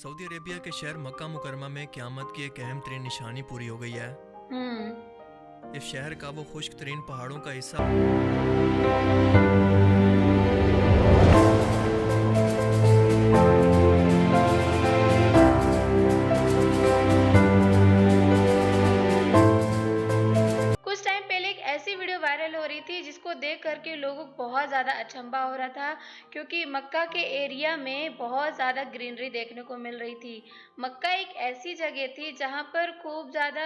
Saudi Arabia के शहर मक्का मुकरमा में क़यामत की एक अहम तरीन निशानी पूरी हो गई है। हम्म। इस शहर का वो खुश्क तरीन पहाड़ों का हिस्सा कुछ टाइम पहले एक ऐसी वीडियो वायरल हो रही थी जिसको देख करके लोगों को बहुत ज़्यादा अचंभा हो रहा था, क्योंकि मक्का के एरिया में बहुत ज़्यादा ग्रीनरी देखने को मिल रही थी। मक्का एक ऐसी जगह थी जहाँ पर खूब ज़्यादा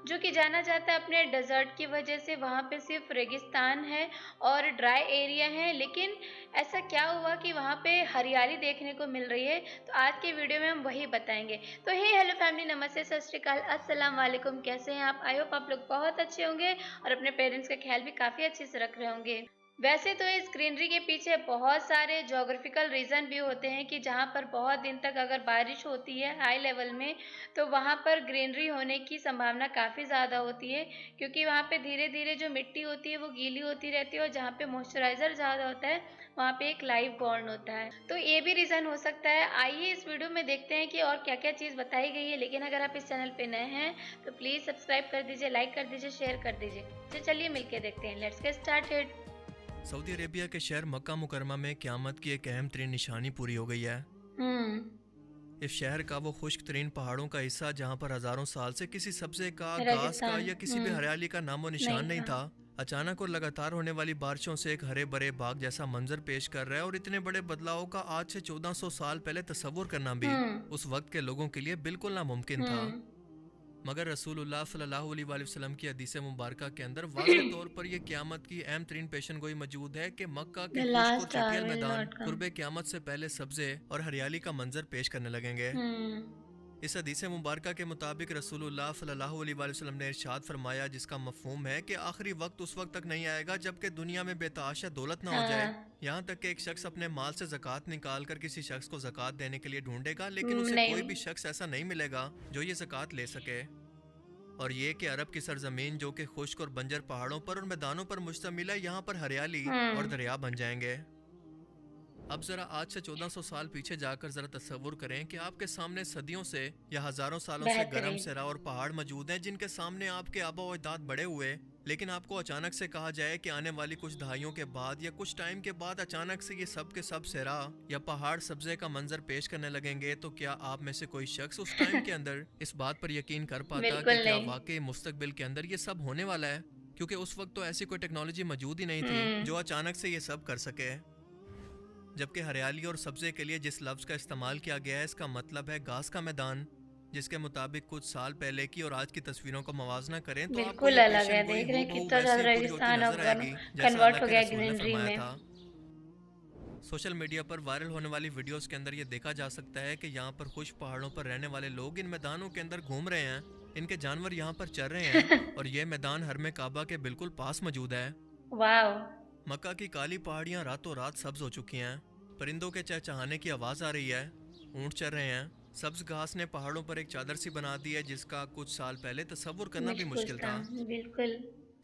जो कि जाना जाता है अपने डेजर्ट की वजह से, वहाँ पे सिर्फ रेगिस्तान है और ड्राई एरिया है। लेकिन ऐसा क्या हुआ कि वहाँ पे हरियाली देखने को मिल रही है, तो आज के वीडियो में हम वही बताएंगे। तो हे हेलो फैमिली, नमस्ते, सत श्री अकाल, अस्सलाम वालेकुम। कैसे हैं आप? आई होप आप लोग बहुत अच्छे होंगे और अपने पेरेंट्स का ख्याल भी काफ़ी अच्छे से रख रहे होंगे। वैसे तो इस ग्रीनरी के पीछे बहुत सारे ज्योग्राफिकल रीज़न भी होते हैं कि जहाँ पर बहुत दिन तक अगर बारिश होती है हाई लेवल में, तो वहाँ पर ग्रीनरी होने की संभावना काफ़ी ज़्यादा होती है, क्योंकि वहाँ पे धीरे-धीरे जो मिट्टी होती है वो गीली होती रहती है और जहाँ पे मॉइस्चराइज़र ज़्यादा होता है, वहाँ पे एक लाइफ बॉर्न होता है। तो ये भी रीज़न हो सकता है। आइए इस वीडियो में देखते हैं कि और क्या-क्या चीज़ बताई गई है। लेकिन अगर आप इस चैनल पे नए हैं तो प्लीज़ सब्सक्राइब कर दीजिए, लाइक कर दीजिए, शेयर कर दीजिए। तो चलिए मिलके देखते हैं। Let's get started. Saudi Arabia के शहर मक्का मुकरमा में क़यामत की एक अहम तरीन निशानी पूरी हो गई है। हम्म। इस शहर का वो खुश्क तरीन पहाड़ों का हिस्सा जहाँ पर हज़ारों साल से किसी सब्ज़े का, घास का रेगिस्तान। या किसी भी हरियाली का नामो नहीं निशान नहीं था। था, अचानक और लगातार होने वाली बारिशों से एक हरे भरे बाग जैसा मंजर पेश कर रहा है। और इतने बड़े बदलाव का आज से 1400 साल पहले तस्वुर करना भी हम्म। उस वक्त के लोगों के लिए बिल्कुल नामुमकिन था। हम्म। मगर रसूलुल्लाह सल्लल्लाहु अलैहि वसल्लम की हदीस मुबारक के अंदर वाज़ेह तौर पर यह क़यामत की अहम तरीन पेशन गोई मौजूद है कि मक्का के The खुश्क और last hour चटियल will मैदान not come. कुर्बे क़यामत से पहले सब्ज़े और हरियाली का मंजर पेश करने लगेंगे। हम्म। इस हदीस मुबारक के मुताबिक रसूलुल्लाह सल्लल्लाहु अलैहि वसल्लम ने इरशाद फरमाया, जिसका मफहूम है कि आखिरी वक्त उस वक्त तक नहीं आएगा जबकि दुनिया में बेतहाशा दौलत ना हो जाए, हाँ। यहाँ तक कि एक शख्स अपने माल से ज़कात निकाल कर किसी शख्स को ज़कात देने के लिए ढूंढेगा, लेकिन उसे कोई नहीं। भी शख्स ऐसा नहीं मिलेगा जो ये ज़कात ले सके। और ये कि अरब की सरजमीन जो कि खुश्क और बंजर पहाड़ों पर और मैदानों पर मुश्तमिल है, यहाँ पर हरियाली और हम्म। दरिया बन जाएंगे। अब जरा आज से 1400 साल पीछे जाकर जरा तस्वुर करें कि आपके सामने सदियों से या हजारों सालों से गर्म बेहतरीन। सहरा और पहाड़ मौजूद हैं, जिनके सामने आपके आबा व अजदाद बड़े हुए। लेकिन आपको अचानक से कहा जाए कि आने वाली कुछ दहाइयों के बाद या कुछ टाइम के बाद अचानक से ये सब के सब सहरा या पहाड़ सब्जे का मंजर पेश करने लगेंगे, तो क्या आप में से कोई शख्स उस टाइम के अंदर इस बात पर यकीन कर पाता कि बिल्कुल क्या नहीं। वाकई मुस्तकबिल के अंदर ये सब होने वाला है? क्योंकि उस वक्त तो ऐसी कोई टेक्नोलॉजी मौजूद ही नहीं थी हम्म। जो अचानक से ये सब कर सके। जबकि हरियाली और सब्जे के लिए जिस लफ्ज़ का इस्तेमाल किया गया है, इसका मतलब है घास का मैदान, जिसके मुताबिक कुछ साल पहले की और आज की तस्वीरों का मवाजना करें तो आपको बिल्कुल ये अलग है। पेशन गोई देख रहे हैं हूबहू कितना वैसी ज्यादा ही पूरी होती रेगिस्तान नजर अब आएगी जैसा अल्लाह कन्वर्ट हो के गया रसूल ने ग्रीनरी फरमाया में। था। सोशल मीडिया पर वायरल होने वाली वीडियोस के अंदर ये देखा जा सकता है कि यहाँ पर खुश पहाड़ों पर रहने वाले लोग इन मैदानों के अंदर घूम रहे हैं, इनके जानवर यहाँ पर चल रहे हैं और ये मैदान हरम काबा के बिल्कुल पास मौजूद है। वाओ। मक्का की काली पहाड़ियाँ रातों रात सब्ज हो चुकी हैं, परिंदों के चहचहाने की आवाज़ आ रही है, ऊँट चल रहे हैं, सब्ज घास ने पहाड़ों पर एक चादर सी बना दी है जिसका कुछ साल पहले तस्वुर करना भी मुश्किल मुश्किल था। था। बिल्कुल।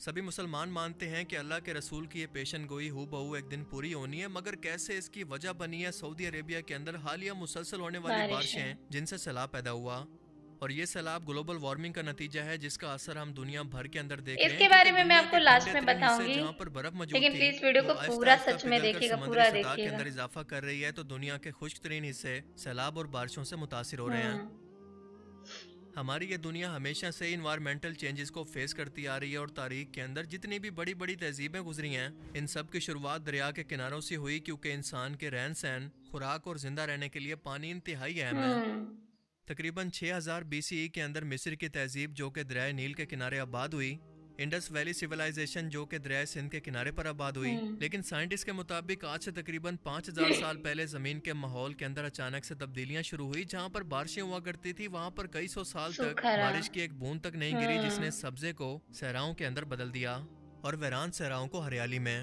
सभी मुसलमान मानते हैं कि अल्लाह के रसूल की ये पेशन गोई हूबहू एक दिन पूरी होनी है, मगर कैसे इसकी वजह बनी है सऊदी अरेबिया के अंदर हालिया मुसलसल होने वाली बारिश है। बारिशें, जिनसे सैलाब पैदा हुआ। और ये सैलाब ग्लोबल वार्मिंग का नतीजा है, जिसका असर हम दुनिया भर के अंदर देख रहे हैं, इसके क्योंकि बारे में मैं दुनिया आपको के लास्ट ठंडे में तरीन हिस्से बताऊंगी, जहाँ पर बर्फ मौजूद लेकिन थी प्लीज वीडियो वो को आहिस्ता पूरा आहिस्ता सच में पिघल कर देखिएगा, समुद्री पूरा सतह के देखिएगा। अंदर इजाफा कर रही है, तो दुनिया के खुश्क तरीन हिस्से सैलाब और बारिशों से मुतासिर हो रहे हैं। हम्म। हमारी ये दुनिया हमेशा से इन्वायरमेंटल चेंजेस को फेस करती आ रही है और तारीख के अंदर जितनी भी बड़ी बड़ी तहजीबें गुजरी हैं, इन सब की शुरुआत दरिया के किनारों से हुई, क्योंकि इंसान के रहन सहन, खुराक और जिंदा रहने के लिए पानी इंतहाई अहम है। हम्म। तकरीबन 6000 BCE के अंदर मिस्र की तहजीब जो कि दरिया नील के किनारे आबाद हुई, इंडस वैली सिविलाइजेशन जो कि दरिया सिंध के किनारे पर आबाद हुई। हम्म। लेकिन साइंटिस्ट के मुताबिक आज से तकरीबन 5000 साल पहले ज़मीन के माहौल के अंदर अचानक से तब्दीलियां शुरू हुई। जहां पर बारिशें हुआ करती थी वहां पर कई सौ साल तक सूखा रहा। बारिश की एक बूंद तक नहीं गिरी, जिसने हम्म। सब्जे को सहराओं के अंदर बदल दिया और वीरान सहराओं को हरियाली में।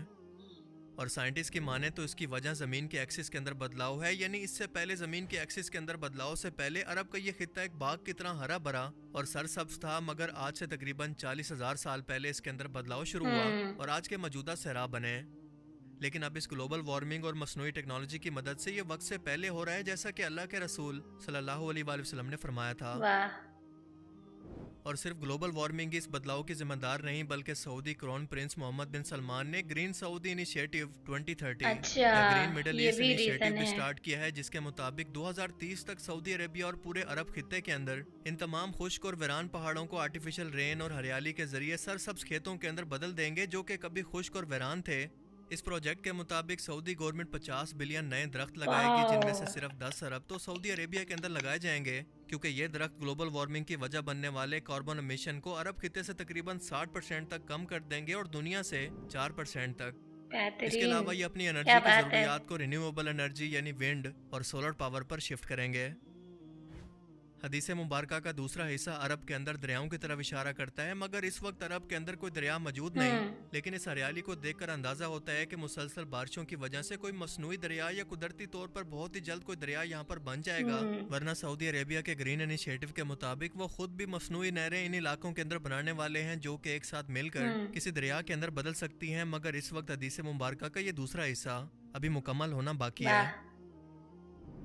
और साइंटिस्ट की माने तो इसकी वजह ज़मीन के एक्सिस के अंदर बदलाव है, यानी इससे पहले ज़मीन के एक्सिस के अंदर बदलाव से पहले अरब का ये खित्ता एक बाग की तरह हरा भरा और सरसब्ज था, मगर आज से तकरीबन 40,000 साल पहले इसके अंदर बदलाव शुरू हुआ हम्म। और आज के मौजूदा सहरा बने। लेकिन अब इस ग्लोबल वार्मिंग और मसनूई टेक्नोलॉजी की मदद से ये वक्त से पहले हो रहा है, जैसा कि अल्लाह के रसूल सल्लल्लाहु अलैहि वसल्लम ने फरमाया था। वाह। और सिर्फ ग्लोबल वार्मिंग इस बदलाव की जिम्मेदार नहीं, बल्कि सऊदी क्राउन प्रिंस मोहम्मद बिन सलमान ने ग्रीन सऊदी इनिशिएटिव 2030 अच्छा, या ग्रीन मिडल ये ईस्ट भी इनिशिएटिव रीजन भी है। स्टार्ट किया है, जिसके मुताबिक 2030 तक सऊदी अरेबिया और पूरे अरब खित्ते के अंदर इन तमाम खुश्क और वीरान पहाड़ों को आर्टिफिशियल रेन और हरियाली के जरिए सरसब्ज खेतों के अंदर बदल देंगे, जो कि कभी खुश्क और वीरान थे। इस प्रोजेक्ट के मुताबिक सऊदी गवर्नमेंट 50 बिलियन नए दरख्त लगाएगी, जिनमें से वाह। सिर्फ 10 अरब तो सऊदी अरेबिया के अंदर लगाए जाएंगे, क्योंकि ये दरख्त ग्लोबल वार्मिंग की वजह बनने वाले कार्बन एमिशन को अरब खित्ते से तकरीबन 60% तक कम कर देंगे और दुनिया से 4% तक। इसके बेहतरीन। अलावा ये अपनी क्या एनर्जी की बात है। ज़रूरियात को रिन्यूएबल एनर्जी यानी विंड और सोलर पावर पर शिफ्ट करेंगे। हदीस मुबारक का दूसरा हिस्सा अरब के अंदर दरियाओं की तरफ इशारा करता है, मगर इस वक्त अरब के अंदर कोई दरिया मौजूद नहीं। लेकिन इस हरियाली को देखकर अंदाजा होता है कि मुसलसल बारिशों की वजह से कोई मसनूई दरिया या कुदरती तौर पर बहुत ही जल्द कोई दरिया यहाँ पर बन जाएगा। हम्म। वरना सऊदी अरेबिया के ग्रीन इनिशिएटिव के मुताबिक वो खुद भी मसनूई नहरें इन इलाकों के अंदर बनाने वाले हैं, जो कि एक साथ मिलकर किसी दरिया के अंदर बदल सकती हैं। मगर इस वक्त हदीस मुबारक का ये दूसरा हिस्सा अभी मुकम्मल होना बाकी है। वाह।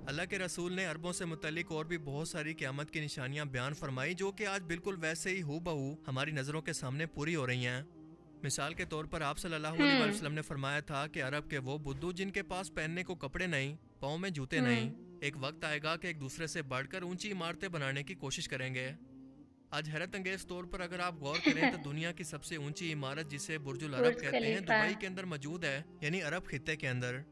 अल्लाह के रसूल ने अरबों से मुतल्लिक और भी बहुत सारी क़यामत की निशानियां बयान फरमाई, जो कि आज बिल्कुल वैसे ही हूबहू हमारी नज़रों के सामने पूरी हो रही हैं। मिसाल के तौर पर आप सल्लल्लाहु अलैहि वसल्लम ने फरमाया था कि अरब के वो बुद्धू जिनके पास पहनने को कपड़े नहीं, पाँव में जूते नहीं, एक वक्त आएगा कि एक दूसरे से बढ़कर ऊंची इमारतें बनाने की कोशिश करेंगे। आज हैरत अंगेज तौर पर अगर आप गौर करें तो दुनिया की सबसे ऊंची इमारत, जिसे बुर्जुल अरब बुर्ज कहते हैं, खलीफा। दुबई के अंदर मौजूद है, यानी अरब खित्ते के अंदर।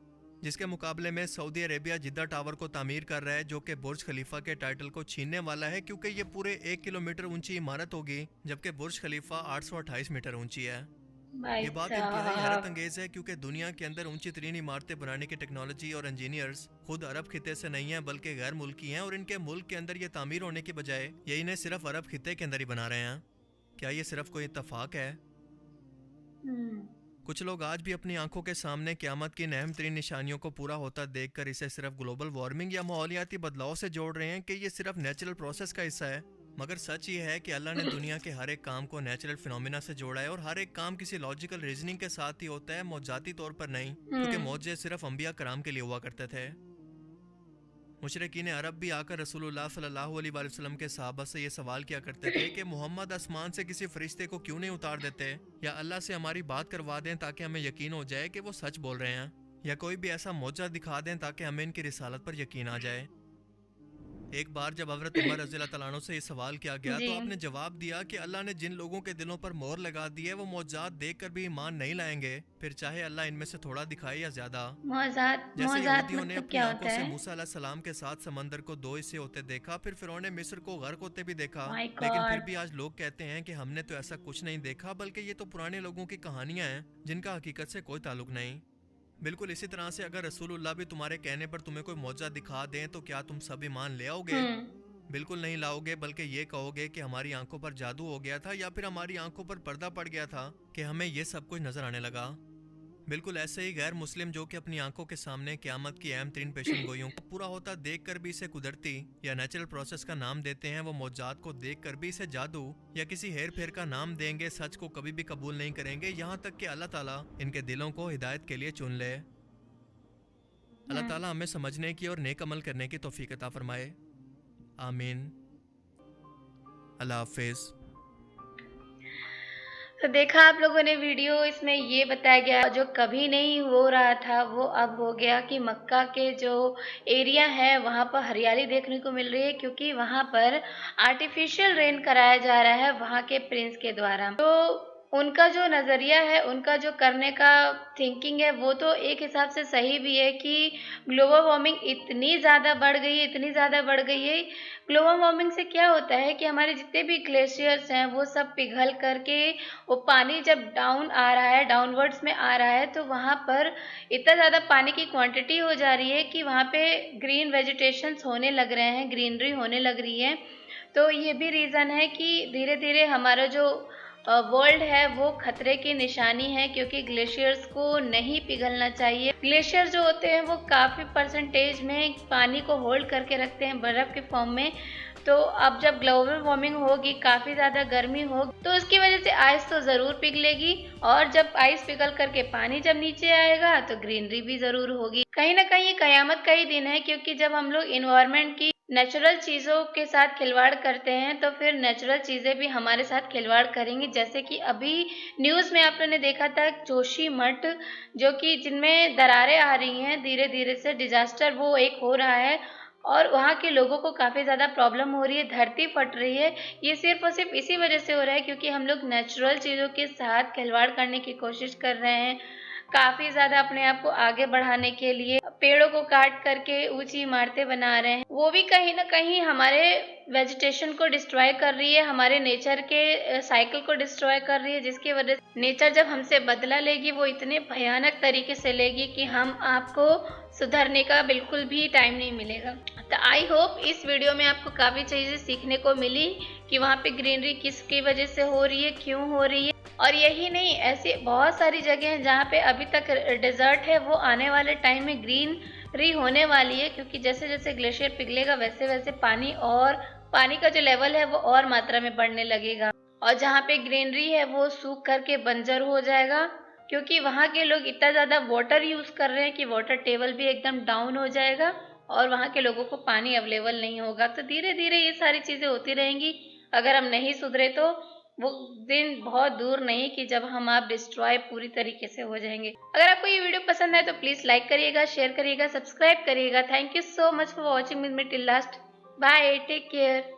जिसके मुकाबले में सऊदी अरेबिया जिद्दा टावर को तामीर कर रहा है, जो कि बुर्ज खलीफा के टाइटल को छीनने वाला है, क्योंकि ये पूरे 1 किलोमीटर ऊंची इमारत होगी, जबकि बुर्ज खलीफा 828 मीटर ऊंची है। भाई ये बात इंतहाई हैरत साहब। अंगेज है, क्योंकि दुनिया के अंदर ऊंची तरीन इमारतें बनाने की टेक्नोलॉजी और इंजीनियर्स खुद अरब खित्ते से नहीं है, बल्कि गैर मुल्की हैं, और इनके मुल्क के अंदर ये तामीर होने की बजाय ये इन्हें सिर्फ अरब खित्ते के अंदर ही बना रहे हैं। क्या ये सिर्फ कोई इत्तफाक है? कुछ लोग आज भी अपनी आंखों के सामने क़यामत की अहम तरीन निशानियों को पूरा होता देखकर इसे सिर्फ ग्लोबल वार्मिंग या माहौलियाती बदलाव से जोड़ रहे हैं कि ये सिर्फ नेचुरल प्रोसेस का हिस्सा है। मगर सच ये है कि अल्लाह ने दुनिया के हर एक काम को नेचुरल फिनोमिना से जोड़ा है, और हर एक काम किसी लॉजिकल रीजनिंग के साथ ही होता है, मौजाती तौर पर नहीं, क्योंकि मौजे सिर्फ अंबिया कराम के लिए हुआ करते थे। मुशरिकीन अरब भी आकर रसूलुल्लाह सल्लल्लाहु अलैहि वसल्लम के सहाबा से ये सवाल किया करते थे कि मोहम्मद आसमान से किसी फरिश्ते को क्यों नहीं उतार देते, या अल्लाह से हमारी बात करवा दें ताकि हमें यकीन हो जाए कि वो सच बोल रहे हैं, या कोई भी ऐसा मौजा दिखा दें ताकि हमें इनकी रिसालत पर यकीन आ जाए। एक बार जब हज़रत उमर रज़ियल्लाहु तआला अन्हु से ये सवाल किया गया, जी। तो आपने जवाब दिया कि अल्लाह ने जिन लोगों के दिलों पर मोहर लगा दी है, वो मौजात देखकर भी ईमान नहीं लाएंगे, फिर चाहे अल्लाह इनमें से थोड़ा दिखाए या ज्यादा। मौजात। जैसे मौजात यहूदियों ने मतलब अपनी क्या आंखों होता से है? मूसा अलैहिस्सलाम के साथ समंदर को 2 हिस्से होते देखा, फिर फिरौन मिस्र को गर्क होते भी देखा, माय लेकिन फिर गॉड। भी आज लोग कहते हैं कि हमने तो ऐसा कुछ नहीं देखा, बल्कि ये तो पुराने लोगों की कहानियां हैं जिनका हकीकत से कोई ताल्लुक नहीं। बिल्कुल इसी तरह से अगर रसूलुल्लाह भी तुम्हारे कहने पर तुम्हें कोई मौजा दिखा दें, तो क्या तुम सब ईमान ले आओगे? बिल्कुल नहीं लाओगे, बल्कि ये कहोगे कि हमारी आंखों पर जादू हो गया था, या फिर हमारी आंखों पर पर्दा पड़ गया था कि हमें ये सब कुछ नजर आने लगा। बिल्कुल ऐसे ही गैर मुस्लिम जो कि अपनी आंखों के सामने क़यामत की अहम तरीन पेशन गोइयों को पूरा होता देख कर भी इसे कुदरती या नेचुरल प्रोसेस का नाम देते हैं, वो मौजात को देख कर भी इसे जादू या किसी हेर फेर का नाम देंगे, सच को कभी भी कबूल नहीं करेंगे, यहाँ तक कि अल्लाह ताला इनके दिलों को हिदायत के लिए चुन ले। अल्लाह ताला हमें समझने की और नेक अमल करने की तौफीक अता फरमाए। आमीन। अल्लाह हाफिज़। तो देखा आप लोगों ने वीडियो, इसमें ये बताया गया जो कभी नहीं हो रहा था वो अब हो गया कि मक्का के जो एरिया है वहाँ पर हरियाली देखने को मिल रही है, क्योंकि वहाँ पर आर्टिफिशियल रेन कराया जा रहा है वहाँ के प्रिंस के द्वारा। तो उनका जो नज़रिया है, उनका जो करने का थिंकिंग है, वो तो एक हिसाब से सही भी है कि ग्लोबल वार्मिंग इतनी ज़्यादा बढ़ गई है, इतनी ज़्यादा बढ़ गई है। ग्लोबल वार्मिंग से क्या होता है कि हमारे जितने भी ग्लेशियर्स हैं वो सब पिघल करके वो पानी जब डाउन आ रहा है, डाउनवर्ड्स में आ रहा है, तो वहाँ पर इतना ज़्यादा पानी की क्वांटिटी हो जा रही है कि वहाँ पे ग्रीन वेजिटेशंस होने लग रहे हैं, ग्रीनरी होने लग रही है। तो ये भी रीज़न है कि धीरे धीरे हमारा जो वर्ल्ड है वो खतरे की निशानी है, क्योंकि ग्लेशियर्स को नहीं पिघलना चाहिए। ग्लेशियर जो होते हैं वो काफ़ी परसेंटेज में पानी को होल्ड करके रखते हैं बर्फ़ के फॉर्म में। तो अब जब ग्लोबल वार्मिंग होगी, काफ़ी ज़्यादा गर्मी होगी, तो उसकी वजह से आइस तो ज़रूर पिघलेगी, और जब आइस पिघल करके पानी जब नीचे आएगा तो ग्रीनरी भी ज़रूर होगी। कहीं ना कहीं ये कयामत का ही दिन है, क्योंकि जब हम लोग इन्वायरमेंट की नेचुरल चीज़ों के साथ खिलवाड़ करते हैं तो फिर नेचुरल चीज़ें भी हमारे साथ खिलवाड़ करेंगी। जैसे कि अभी न्यूज़ में आप लोगों ने देखा था जोशीमठ, जो कि जिनमें दरारें आ रही हैं धीरे धीरे से, डिजास्टर वो एक हो रहा है, और वहाँ के लोगों को काफ़ी ज़्यादा प्रॉब्लम हो रही है, धरती फट रही है। ये सिर्फ और सिर्फ इसी वजह से हो रहा है क्योंकि हम लोग नेचुरल चीज़ों के साथ खिलवाड़ करने की कोशिश कर रहे हैं। काफ़ी ज़्यादा अपने आप को आगे बढ़ाने के लिए पेड़ों को काट करके ऊंची इमारतें बना रहे हैं। वो भी कहीं ना कहीं हमारे वेजिटेशन को डिस्ट्रॉय कर रही है, हमारे नेचर के साइकिल को डिस्ट्रॉय कर रही है, जिसकी वजह से नेचर जब हमसे बदला लेगी वो इतने भयानक तरीके से लेगी कि हम आपको सुधरने का बिल्कुल भी टाइम नहीं मिलेगा। तो आई होप इस वीडियो में आपको काफ़ी चीज़ें सीखने को मिली कि वहाँ पे ग्रीनरी किसकी वजह से हो रही है, क्यों हो रही है। और यही नहीं, ऐसी बहुत सारी जगह हैं जहाँ पे अभी तक डेजर्ट है, वो आने वाले टाइम में ग्रीनरी होने वाली है, क्योंकि जैसे जैसे ग्लेशियर पिघलेगा वैसे वैसे पानी का जो लेवल है वो और मात्रा में बढ़ने लगेगा, और जहाँ पे ग्रीनरी है वो सूख करके बंजर हो जाएगा, क्योंकि वहाँ के लोग इतना ज़्यादा वाटर यूज़ कर रहे हैं कि वाटर टेबल भी एकदम डाउन हो जाएगा, और वहाँ के लोगों को पानी अवेलेबल नहीं होगा। तो धीरे धीरे ये सारी चीज़ें होती रहेंगी, अगर हम नहीं सुधरे तो वो दिन बहुत दूर नहीं कि जब हम आप डिस्ट्रॉय पूरी तरीके से हो जाएंगे। अगर आपको ये वीडियो पसंद आए तो प्लीज़ लाइक करिएगा, शेयर करिएगा, सब्सक्राइब करिएगा। Thank you so much for watching with me till last. Bye, take care.